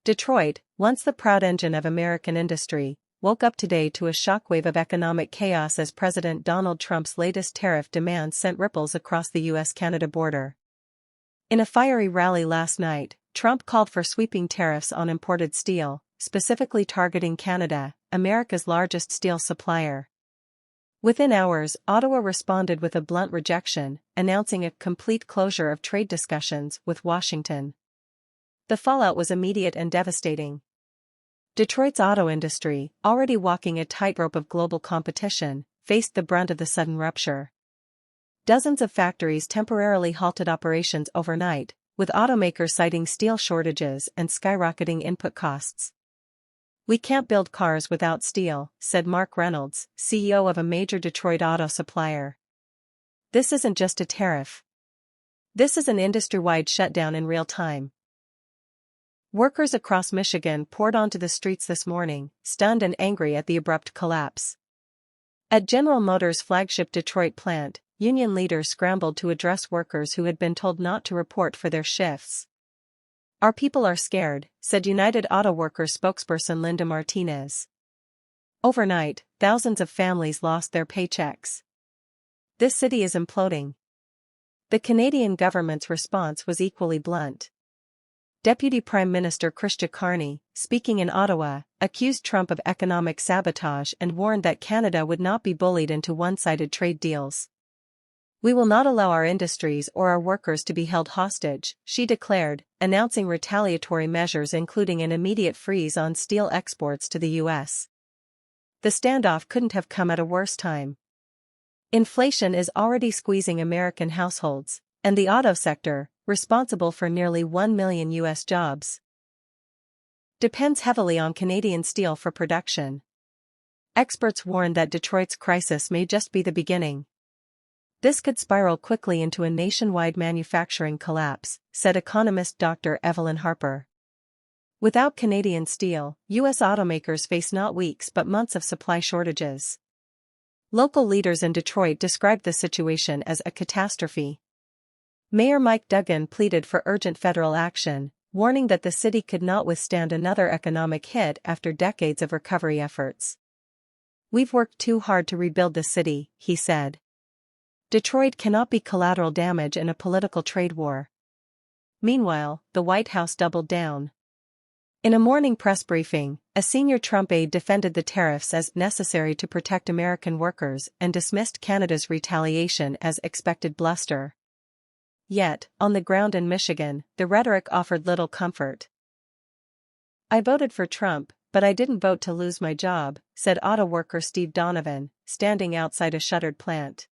Detroit, once the proud engine of American industry, woke up today to a shockwave of economic chaos as President Donald Trump's latest tariff demands sent ripples across the US-Canada border. In a fiery rally last night, Trump called for sweeping tariffs on imported steel, specifically targeting Canada, America's largest steel supplier. Within hours, Ottawa responded with a blunt rejection, announcing a complete closure of trade discussions with Washington. The fallout was immediate and devastating. Detroit's auto industry, already walking a tightrope of global competition, faced the brunt of the sudden rupture. Dozens of factories temporarily halted operations overnight, with automakers citing steel shortages and skyrocketing input costs. "We can't build cars without steel," said Mark Reynolds, CEO of a major Detroit auto supplier. "This isn't just a tariff. This is an industry-wide shutdown in real time." Workers across Michigan poured onto the streets this morning, stunned and angry at the abrupt collapse. At General Motors' flagship Detroit plant, union leaders scrambled to address workers who had been told not to report for their shifts. "Our people are scared," said United Auto Workers spokesperson Linda Martinez. Overnight, thousands of families lost their paychecks. "This city is imploding." The Canadian government's response was equally blunt. Deputy Prime Minister Chrystia Carney, speaking in Ottawa, accused Trump of economic sabotage and warned that Canada would not be bullied into one-sided trade deals. "We will not allow our industries or our workers to be held hostage," she declared, announcing retaliatory measures including an immediate freeze on steel exports to the U.S. The standoff couldn't have come at a worse time. Inflation is already squeezing American households, and the auto sector, responsible for nearly 1 million U.S. jobs, depends heavily on Canadian steel for production. Experts warn that Detroit's crisis may just be the beginning. "This could spiral quickly into a nationwide manufacturing collapse," said economist Dr. Evelyn Harper. Without Canadian steel, U.S. automakers face not weeks but months of supply shortages. Local leaders in Detroit described the situation as a catastrophe. Mayor Mike Duggan pleaded for urgent federal action, warning that the city could not withstand another economic hit after decades of recovery efforts. "We've worked too hard to rebuild the city," he said. Detroit cannot be collateral damage in a political trade war. Meanwhile, the White House doubled down. In a morning press briefing, a senior Trump aide defended the tariffs as necessary to protect American workers and dismissed Canada's retaliation as expected bluster. Yet, on the ground in Michigan, the rhetoric offered little comfort. "I voted for Trump, but I didn't vote to lose my job," said auto worker Steve Donovan, standing outside a shuttered plant.